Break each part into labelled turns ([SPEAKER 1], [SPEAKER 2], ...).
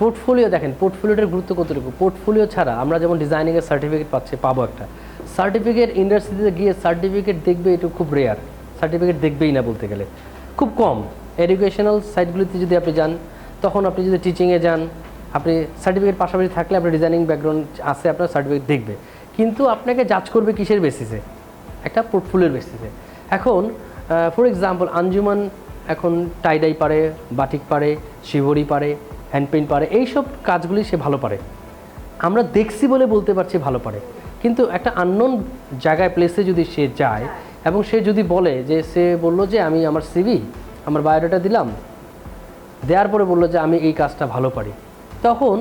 [SPEAKER 1] Portfolio দেখেন, পোর্টফোলিওটার গুরুত্ব কতটুকু। পোর্টফোলিও ছাড়া আমরা যেমন ডিজাইনিংয়ের সার্টিফিকেট পাবো একটা সার্টিফিকেট, ইন্ডাস্ট্রিতে গিয়ে সার্টিফিকেট দেখবে, এটা খুব রেয়ার। সার্টিফিকেট দেখবেই না বলতে গেলে, খুব কম। এডুকেশনাল সাইটগুলিতে যদি আপনি যান, তখন আপনি যদি টিচিংয়ে যান, আপনি সার্টিফিকেট পাশাপাশি থাকলে আপনার ডিজাইনিং ব্যাকগ্রাউন্ড আছে, আপনার সার্টিফিকেট দেখবে। কিন্তু আপনাকে জাজ করবে কিসের বেসিসে? একটা পোর্টফোলিওর বেসিসে। এখন ফর এক্সাম্পল, আঞ্জুমান এখন টাইডাই পারে, বাটিক পারে, শিবরি পারে, হ্যান্ড পেইন্ট পারে, এইসব কাজগুলি সে ভালো পারে। আমরা দেখছি বলে বলতে পারছি ভালো পারে। কিন্তু একটা আননোন জায়গায়, প্লেসে যদি সে যায় এবং সে যদি বলে যে, সে বলল যে আমি আমার সিভি, আমার বায়োডাটা দিলাম, দেওয়ার পরে বললো যে আমি এই কাজটা ভালো পারি, তখন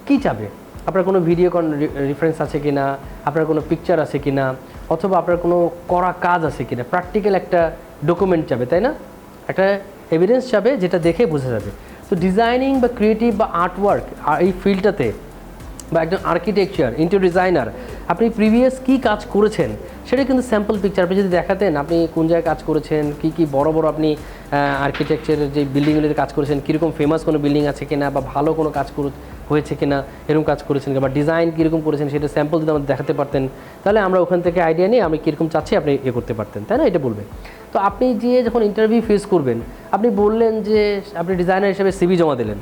[SPEAKER 1] কি চাবে? আপনার কোনো ভিডিও রেফারেন্স আছে কি না, আপনার কোনো পিকচার আছে কি না, অথবা আপনার কোনো করা কাজ আছে কি না, প্র্যাকটিক্যাল একটা ডকুমেন্ট চাবে, তাই না? একটা এভিডেন্স চাবে, যেটা দেখে বোঝা যাবে। তো ডিজাইনিং বা ক্রিয়েটিভ বা আর্টওয়ার্ক, এই ফিল্ডটাতে, বা একজন আর্কিটেকচার, ইন্টেরিয়র ডিজাইনার, আপনি প্রিভিয়াস কী কাজ করেছেন সেটা কিন্তু স্যাম্পল পিকচার আপনি যদি দেখাতেন, আপনি কোন জায়গায় কাজ করেছেন, কী বড় বড় আপনি আর্কিটেকচারের যে বিল্ডিংগুলিতে কাজ করেছেন, কীরকম ফেমাস কোনো বিল্ডিং আছে কিনা, বা ভালো কোনো কাজ হয়েছে কিনা, এরকম কাজ করেছেন, বা ডিজাইন কীরকম করেছেন সেটা স্যাম্পল যদি আমাদের দেখাতে পারতেন, তাহলে আমরা ওখান থেকে আইডিয়া নিয়ে আমি কীরকম চাচ্ছি আপনি করতে পারতেন, তাই না? এটা বলবে। তো আপনি যে যখন ইন্টারভিউ ফেস করবেন, আপনি বললেন যে আপনি ডিজাইনার হিসেবে সিভি জমা দিলেন,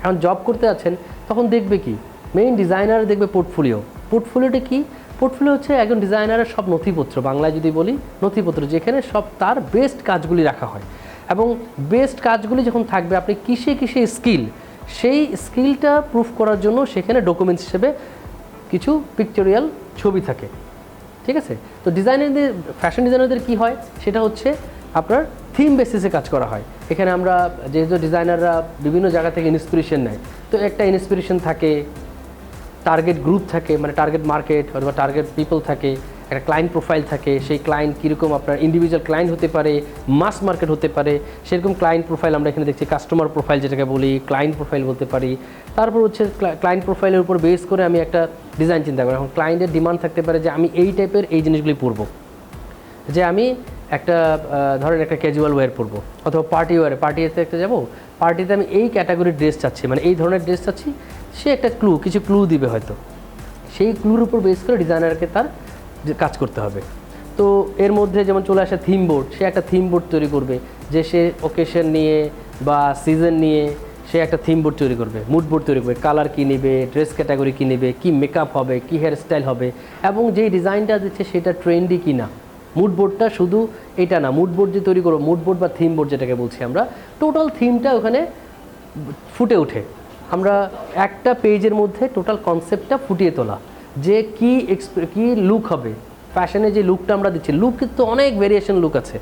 [SPEAKER 1] এখন জব করতে আছেন, তখন দেখবে কি? মেইন ডিজাইনার দেখবে পোর্টফোলিও। পোর্টফোলিওটা কি? পোর্টফোলিও হচ্ছে একজন ডিজাইনারের সব নথিপত্র, বাংলায় যদি বলি নথিপত্র, যেখানে সব তার বেস্ট কাজগুলি রাখা হয়। এবং বেস্ট কাজগুলি যখন থাকবে, আপনি কিসে স্কিল, সেই স্কিলটা প্রুফ করার জন্য সেখানে ডকুমেন্টস হিসেবে কিছু পিকটোরিয়াল ছবি থাকে, ঠিক আছে? তো ডিজাইনারদের, ফ্যাশন ডিজাইনারদের কী হয়, সেটা হচ্ছে আপনার থিম বেসিসে কাজ করা হয়। এখানে আমরা যেহেতু ডিজাইনাররা বিভিন্ন জায়গা থেকে ইন্সপিরেশন নেয়, তো একটা ইন্সপিরেশন থাকে, টার্গেট গ্রুপ থাকে, মানে টার্গেট মার্কেট অথবা টার্গেট পিপল থাকে, একটা ক্লায়েন্ট প্রোফাইল থাকে। সেই ক্লায়েন্ট কীরকম, আপনার ইন্ডিভিজুয়াল ক্লায়েন্ট হতে পারে, মাস মার্কেট হতে পারে, সেরকম ক্লায়েন্ট প্রোফাইল আমরা এখানে দেখছি। কাস্টমার প্রোফাইল যেটাকে বলি, ক্লায়েন্ট প্রোফাইল বলতে পারি। তারপর হচ্ছে ক্লায়েন্ট প্রোফাইলের উপর বেস করে আমি একটা ডিজাইন চিন্তা করি। এখন ক্লায়েন্টের ডিমান্ড থাকতে পারে যে আমি এই টাইপের এই জিনিসগুলি পরবো, যে আমি একটা ধরেন একটা ক্যাজুয়াল ওয়্যার পরবো, অথবা পার্টি ওয়্যারে, পার্টিতে একটা যাবো, পার্টিতে আমি এই ক্যাটাগরির ড্রেস চাচ্ছি, মানে এই ধরনের ড্রেস চাচ্ছি। সে একটা কিছু ক্লু দিবে হয়তো, সেই ক্লুর উপর বেস করে ডিজাইনারকে তার কাজ করতে হবে। তো এর মধ্যে যেমন চলে আসে থিম বোর্ড, সে একটা থিম বোর্ড তৈরি করবে, যে সে ওকেশন নিয়ে বা সিজন নিয়ে সে একটা থিম বোর্ড তৈরি করবে, মুড বোর্ড তৈরি করবে, কালার কী নেবে, ড্রেস ক্যাটাগরি কী নেবে, কী মেকআপ হবে, কী হেয়ার স্টাইল হবে, এবং যেই ডিজাইনটা দিচ্ছে সেটা ট্রেন্ডি কি না। মুড বোর্ডটা শুধু এটা না, মুড বোর্ড যে তৈরি করবো, মুড বোর্ড বা থিম বোর্ড যেটাকে বলছি আমরা, টোটাল থিমটা ওখানে ফুটে ওঠে। আমরা একটা পেজের মধ্যে টোটাল কনসেপ্টটা ফুটিয়ে তোলা, যে কী লুক হবে, ফ্যাশনে যে লুকটা আমরা দিচ্ছি। লুক কিন্তু অনেক ভেরিয়েশন লুক আছে,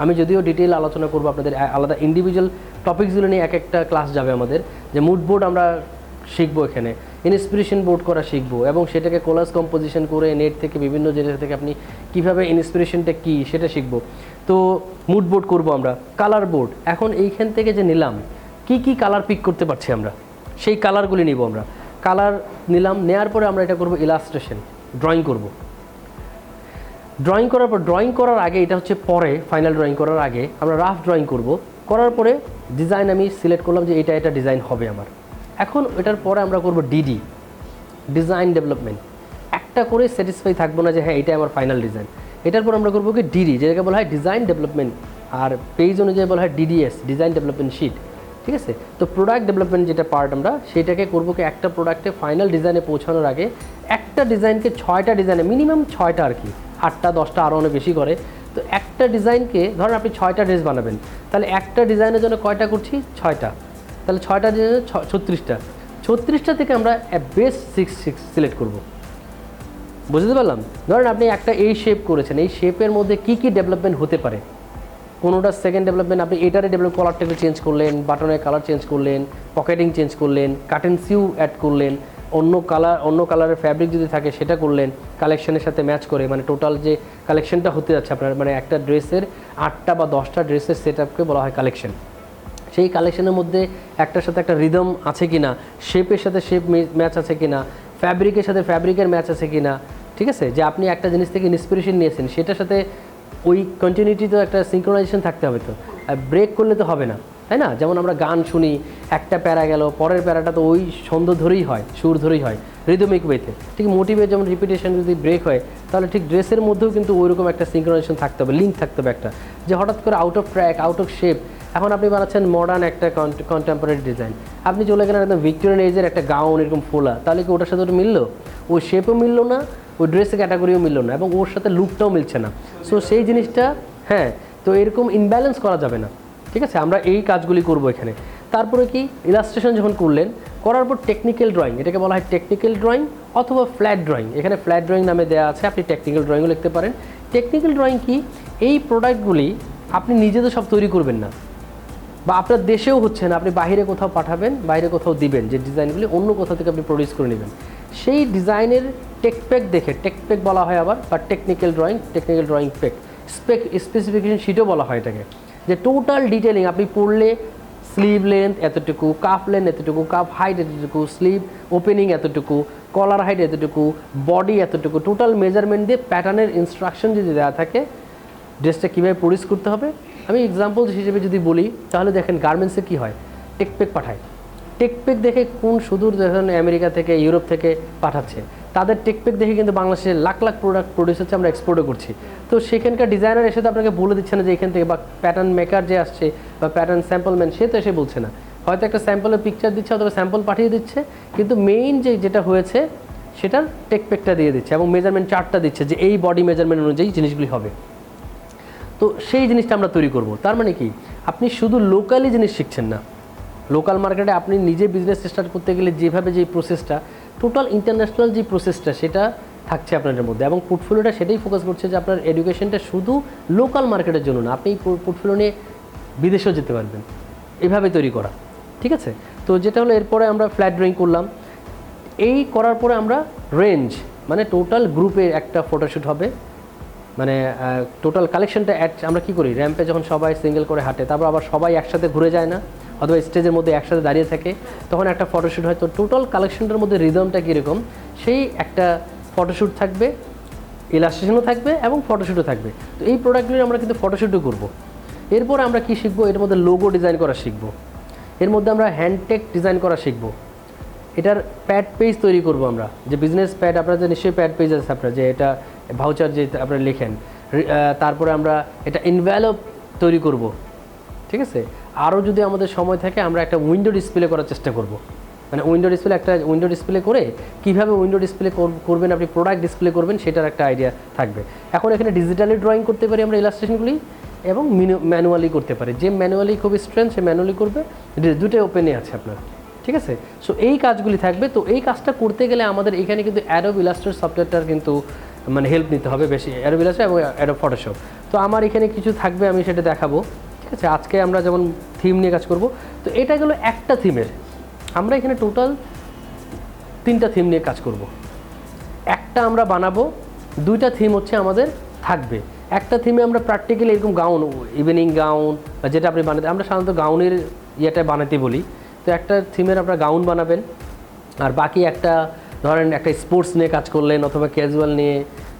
[SPEAKER 1] আমি যদিও ডিটেইল আলোচনা করবো আপনাদের, আলাদা ইন্ডিভিজুয়াল টপিকসগুলো নিয়ে এক একটা ক্লাস যাবে আমাদের। যে মুড বোর্ড আমরা শিখবো, এখানে ইন্সপিরেশন বোর্ড করা শিখবো, এবং সেটাকে কোলাজ কম্পোজিশন করে নেট থেকে বিভিন্ন জায়গা থেকে আপনি কীভাবে ইন্সপিরেশনটা কী সেটা শিখবো। তো মুড বোর্ড করবো আমরা। কালার বোর্ড, এখন এইখান থেকে যে নিলাম, কি কালার পিক করতে পারছি আমরা, সেই কালারগুলি নিব আমরা। কালার নিলাম, নেওয়ার পরে আমরা এটা করবো ইলাস্ট্রেশন, ড্রয়িং করব। ড্রয়িং করার পর, ড্রয়িং করার আগে, এটা হচ্ছে পরে, ফাইনাল ড্রয়িং করার আগে আমরা রাফ ড্রয়িং করব। করার পরে ডিজাইন আমি সিলেক্ট করলাম যে এটা ডিজাইন হবে আমার। এখন এটার পরে আমরা করব ডিডি, ডিজাইন ডেভেলপমেন্ট। একটা করে স্যাটিসফাই থাকবো না যে হ্যাঁ এটা আমার ফাইনাল ডিজাইন। এটার পর আমরা করবো কি ডিডি, যেটাকে বলা হয় ডিজাইন ডেভেলপমেন্ট, আর পেজ অনুযায়ী বলা হয় ডিডিএস, ডিজাইন ডেভেলপমেন্ট শিট, ঠিক আছে? তো প্রোডাক্ট ডেভেলপমেন্ট যেটা পার্ট, আমরা সেটাকে করবো কি একটা প্রোডাক্টে ফাইনাল ডিজাইনে পৌঁছানোর আগে একটা ডিজাইনকে 6টা ডিজাইনে, মিনিমাম 6টা আর কি, 8টা 10টা আরও অনেক বেশি করে। তো একটা ডিজাইনকে ধরেন আপনি 6টা ড্রেস বানাবেন, তাহলে একটা ডিজাইনের জন্য কয়টা করছি? 6টা। তাহলে 6টা ডিজাইনে 36টা। 36টা থেকে আমরা বেস্ট 6 সিলেক্ট করব। বুঝতে পারলাম? ধরেন আপনি একটা এই শেপ করেছেন, এই শেপের মধ্যে কি ডেভেলপমেন্ট হতে পারে। কোনোটা সেকেন্ড ডেভেলপমেন্ট, আপনি এটারে কলারটা একটু চেঞ্জ করলেন, বাটনের কালার চেঞ্জ করলেন, পকেটিং চেঞ্জ করলেন, কাটেন্সিও অ্যাড করলেন, অন্য কালারের ফ্যাব্রিক যদি থাকে সেটা করলেন কালেকশনের সাথে ম্যাচ করে, মানে টোটাল যে কালেকশনটা হতে যাচ্ছে আপনার, মানে একটা ড্রেসের 8টা বা 10টা ড্রেসের সেট আপকে বলা হয় কালেকশন। সেই কালেকশনের মধ্যে একটার সাথে একটা রিদম আছে কি না, শেপের সাথে শেপ ম্যাচ আছে কি না, ফ্যাব্রিকের সাথে ফ্যাব্রিকের ম্যাচ আছে কি না, ঠিক আছে? যে আপনি একটা জিনিস থেকে ইন্সপিরেশন নিয়েছেন, সেটার সাথে ওই কন্টিনিউটি তো একটা সিঙ্ক্রোনাইজেশন থাকতে হবে। তো ব্রেক করলে তো হবে না। তাই না? যেমন আমরা গান শুনি, একটা প্যারা গেল, পরের প্যারাটা তো ওই ছন্দ ধরেই হয়, সুর ধরেই হয়, রিদমিক ওয়েতে। ঠিক মোটিভে যেমন রিপিটেশন যদি ব্রেক হয়, তাহলে ঠিক ড্রেসের মধ্যেও কিন্তু ওইরকম একটা সিঙ্ক্রোনাইজেশন থাকতে হবে, লিঙ্ক থাকতে হবে একটা, যে হঠাৎ করে out of track, out of shape. এখন আপনি বানাচ্ছেন মডার্ন একটা কন্টেম্পোরারি ডিজাইন, আপনি চলে গেলেন একদম ভিক্টোরিয়ান এজের একটা গাউন এরকম ফোলা, তাহলে কি ওটার সাথে ওটা মিললো? ওই শেপও মিললো না, ওই ড্রেসের ক্যাটাগরিও মিললো না, এবং ওর সাথে লুকটাও মিলছে না। সো সেই জিনিসটা, হ্যাঁ, তো এরকম ইমব্যালেন্স করা যাবে না। ঠিক আছে, আমরা এই কাজগুলি করবো এখানে। তারপরে কি, ইলাস্ট্রেশন যখন করলেন, করার পর টেকনিক্যাল ড্রয়িং, এটাকে বলা হয় টেকনিক্যাল ড্রয়িং অথবা ফ্ল্যাট ড্রয়িং। এখানে ফ্ল্যাট ড্রয়িং নামে দেওয়া আছে, আপনি টেকনিক্যাল ড্রয়িংও লিখতে পারেন। টেকনিক্যাল ড্রয়িং কি, এই প্রোডাক্টগুলি আপনি নিজেদের সব তৈরি করবেন না, বা আপনার দেশেও হচ্ছে না, আপনি বাইরে কোথাও পাঠাবেন, বাইরে কোথাও দিবেন, যে ডিজাইনগুলি অন্য কোথাও থেকে আপনি প্রডিউস করে নেবেন, সেই ডিজাইনের টেকপ্যাক দেখে, টেকপ্যাক বলা হয় আবার, বা টেকনিক্যাল ড্রয়িং পেক, স্পেসিফিকেশন শিটও বলা হয় এটাকে, যে টোটাল ডিটেলিং আপনি পড়লে স্লিভ লেন্থ এতটুকু, কাফ লেন্থ এতটুকু, কাফ হাইট এতটুকু, স্লিভ ওপেনিং এতটুকু, কলার হাইট এতটুকু, বডি এতটুকু, টোটাল মেজারমেন্ট দিয়ে প্যাটার্নের ইনস্ট্রাকশন যদি দেওয়া থাকে, ড্রেসটা কীভাবে প্রডিউস করতে হবে। আমি এক্সাম্পল হিসেবে যদি বলি, তাহলে দেখেন গার্মেন্টসে কী হয়, টেকপেক পাঠায়, টেকপেক দেখে কোন সুদূর দেখেন আমেরিকা থেকে, ইউরোপ থেকে পাঠাচ্ছে, তাদের টেকপেক দেখে কিন্তু বাংলাদেশে লাখ লাখ প্রোডাক্ট প্রডিউস হচ্ছে, আমরা এক্সপোর্টও করছি। তো সেখানকার ডিজাইনার এসে তো আপনাকে বলে দিচ্ছে না যে এখান থেকে, বা প্যাটার্ন মেকার যে আসছে, বা প্যাটার্ন স্যাম্পলম্যান, সে তো এসে বলছে না, হয়তো একটা স্যাম্পলের পিকচার দিচ্ছে অথবা স্যাম্পল পাঠিয়ে দিচ্ছে, কিন্তু মেইন যেটা হয়েছে সেটার টেকপেকটা দিয়ে দিচ্ছে, এবং মেজারমেন্ট চার্টটা দিচ্ছে যে এই বডি মেজারমেন্ট অনুযায়ী জিনিসগুলি হবে। তো সেই জিনিসটা আমরা তৈরি করব। তার মানে কি, আপনি শুধু লোকালি জিনিস শিখছেন না, লোকাল মার্কেটে আপনি নিজে বিজনেস স্টার্ট করতে গেলে যেভাবে যে প্রসেসটা, টোটাল ইন্টারন্যাশনাল যে প্রসেসটা, সেটা থাকছে আপনাদের মধ্যে। এবং পোর্টফোলিওটা সেটাই ফোকাস করছে যে আপনার এডুকেশনটা শুধু লোকাল মার্কেটের জন্য না, আপনি পোর্টফোলিও নিয়ে বিদেশেও যেতে পারবেন, এভাবে তৈরি করা। ঠিক আছে, তো যেটা হলো, এরপরে আমরা ফ্ল্যাট ড্রয়িং করলাম। এই করার পরে আমরা রেঞ্জ, মানে টোটাল গ্রুপে একটা ফটোশ্যুট হবে, মানে টোটাল কালেকশনটা আমরা কী করি, র্যাম্পে যখন সবাই সিঙ্গেল করে হাঁটে, তারপর আবার সবাই একসাথে ঘুরে যায় না, অথবা স্টেজের মধ্যে একসাথে দাঁড়িয়ে থাকে, তখন একটা ফটোশ্যুট হয়। তো টোটাল কালেকশনটার মধ্যে রিদমটা কীরকম, সেই একটা ফটোশ্যুট থাকবে, ইলাস্ট্রেশনও থাকবে এবং ফটোশ্যুটও থাকবে। তো এই প্রোডাক্টগুলি আমরা কিন্তু ফটোশ্যুটও করবো। এরপর আমরা কি শিখবো, এর মধ্যে লোগো ডিজাইন করা শিখবো, এর মধ্যে আমরা হ্যান্ডটেক ডিজাইন করা শিখবো, এটার প্যাড পেজ তৈরি করব আমরা, যে বিজনেস প্যাড, আপনার যে নিশ্চয়ই প্যাড পেজ আছে আপনার, যে এটা ভাউচার যে আপনারা লেখেন, তারপরে আমরা এটা ইনভ্যালপ তৈরি করব। ঠিক আছে, আরও যদি আমাদের সময় থাকে আমরা একটা উইন্ডো ডিসপ্লে করার চেষ্টা করব, মানে উইন্ডো ডিসপ্লে করে কীভাবে উইন্ডো ডিসপ্লে করবেন, আপনি প্রোডাক্ট ডিসপ্লে করবেন, সেটার একটা আইডিয়া থাকবে। এখন এখানে ডিজিটালি ড্রয়িং করতে পারি আমরা ইলাস্ট্রেশনগুলি, এবং ম্যানুয়ালি করতে পারি, যে ম্যানুয়ালি খুব স্ট্রেংথ সে ম্যানুয়ালি করবে, দুটোই ওপেনে আছে আপনার। ঠিক আছে, সো এই কাজগুলি থাকবে। তো এই কাজটা করতে গেলে আমাদের এখানে কিন্তু অ্যাডোব ইলাস্ট্রেটর সফটওয়্যারটার কিন্তু মানে হেল্প নিতে হবে বেশি, অ্যাডোব ইলাস্ট্রেটর এবং অ্যাডোব ফটোশপ। তো আমার এখানে কিছু থাকবে, আমি সেটা দেখাবো। ঠিক আছে, আজকে আমরা যেমন থিম নিয়ে কাজ করব, তো এটা গেলো একটা থিমের, আমরা এখানে টোটাল 3টা থিম নিয়ে কাজ করব। একটা আমরা বানাবো, 2টা থিম হচ্ছে আমাদের থাকবে। একটা থিমে আমরা প্র্যাকটিক্যালি এরকম গাউন, ইভিনিং গাউন, বা যেটা আপনি বানাতে, আমরা সাধারণত গাউনের ইয়েটা বানাতে বলি, তো একটা থিমের আপনারা গাউন বানাবেন, আর বাকি একটা ধরেন একটা স্পোর্টস নিয়ে কাজ করলেন, অথবা ক্যাজুয়াল নিয়ে,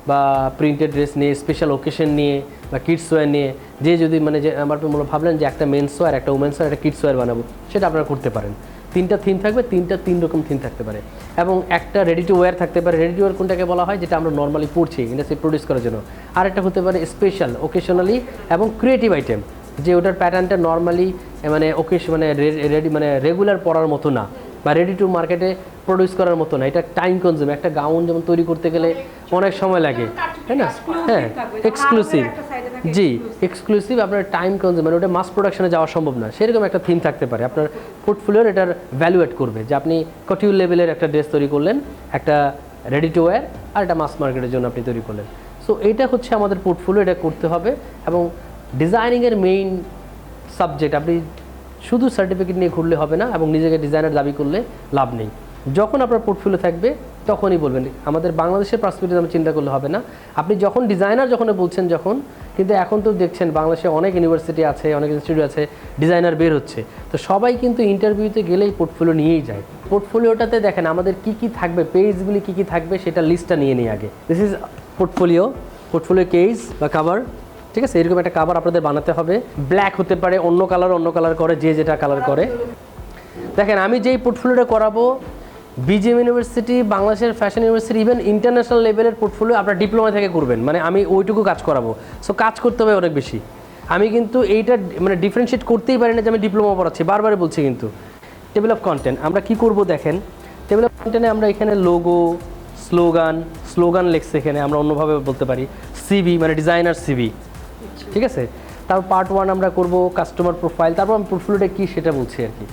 [SPEAKER 1] বা প্রিন্টেড ড্রেস নিয়ে, স্পেশাল ওকেশন নিয়ে, বা কিডস ওয়্যার নিয়ে, যে যদি মানে যে আমার মনে ভাবলেন যে একটা মেন্স ওয়্যার, একটা উমেন্স ওয়্যার, একটা কিডস ওয়্যার বানাবো, সেটা আপনারা করতে পারেন। 3টা থিম থাকবে, 3 রকম থিম থাকতে পারে, এবং একটা রেডি টু ওয়্যার থাকতে পারে। রেডি টু ওয়্যার কোনটাকে বলা হয়, যেটা আমরা নর্মালি পড়ছি ইন্ডাস্ট্রি প্রডিউস করার জন্য। আর একটা হতে পারে স্পেশাল, ওকেশনালি এবং ক্রিয়েটিভ আইটেম, যে ওটার প্যাটার্নটা নর্মালি মানে রেডি মানে রেগুলার পরার মতো না, বা রেডি টু মার্কেটে প্রডিউস করার মতো না। এটা টাইম কনজিউম, একটা গাউন যেমন তৈরি করতে গেলে অনেক সময় লাগে, তাই না? হ্যাঁ, এক্সক্লুসিভ, জি এক্সক্লুসিভ, আপনার টাইম কনজিউম, মানে ওটা মাস প্রোডাকশনে যাওয়া সম্ভব না, সেরকম একটা থিম থাকতে পারে। আপনার পোর্টফোলিওর এটার ভ্যালু অ্যাড করবে, যে আপনি কটিউর লেভেলের একটা ড্রেস তৈরি করলেন, একটা রেডি টু ওয়্যার, আর এটা মাস মার্কেটের জন্য আপনি তৈরি করলেন। সো এইটা হচ্ছে আমাদের পোর্টফোলিও, এটা করতে হবে। এবং ডিজাইনিংয়ের মেইন সাবজেক্ট, আপনি শুধু সার্টিফিকেট নিয়ে ঘুরলে হবে না, এবং নিজেকে ডিজাইনার দাবি করলে লাভ নেই। যখন আপনার পোর্টফোলিও থাকবে তখনই বলবেন। আমাদের বাংলাদেশের পার্সপেক্টিভ আমি চিন্তা করলে হবে না, আপনি যখন ডিজাইনার যখন বলছেন যখন, কিন্তু এখন তো দেখছেন বাংলাদেশে অনেক ইউনিভার্সিটি আছে, অনেক ইনস্টিটিউট আছে, ডিজাইনার বের হচ্ছে, তো সবাই কিন্তু ইন্টারভিউতে গেলেই পোর্টফোলিও নিয়েই যায়। পোর্টফোলিওটাতে দেখেন আমাদের কী কী থাকবে, পেজগুলি কী কী থাকবে, সেটা লিস্টটা নিয়ে নিই আগে। দিস ইজ পোর্টফোলিও কেস বা কভার, ঠিক আছে, এরকম একটা কাভার আপনাদের বানাতে হবে। ব্ল্যাক হতে পারে, অন্য কালার করে, যে যেটা কালার করে। দেখেন আমি যেই পোর্টফোলিওটা করাবো, বিজিএম ইউনিভার্সিটি, বাংলাদেশের ফ্যাশন ইউনিভার্সিটি, ইভেন ইন্টারন্যাশনাল লেভেলের পোর্টফোলিও আপনার ডিপ্লোমা থেকে করবেন, মানে আমি ওইটুকু কাজ করাবো। সো কাজ করতে হবে অনেক বেশি। আমি কিন্তু এইটা মানে ডিফারেন্সিয়েট করতেই পারি না যে আমি ডিপ্লোমা পড়াচ্ছি, বারবারই বলছি। কিন্তু টেবিল অফ কন্টেন্ট আমরা কি করব দেখেন, টেবিল অফ কন্টেন্টে আমরা এখানে লোগো, স্লোগান লেখছে এখানে, আমরা অন্যভাবে বলতে পারি সিভি, মানে ডিজাইনার সিভি, ঠিক আছে। তারপর পার্ট 1 আমরা করব কাস্টমার প্রোফাইল, তারপর আমি পোর্টফোলিওটা কী সেটা বলছি আর কি।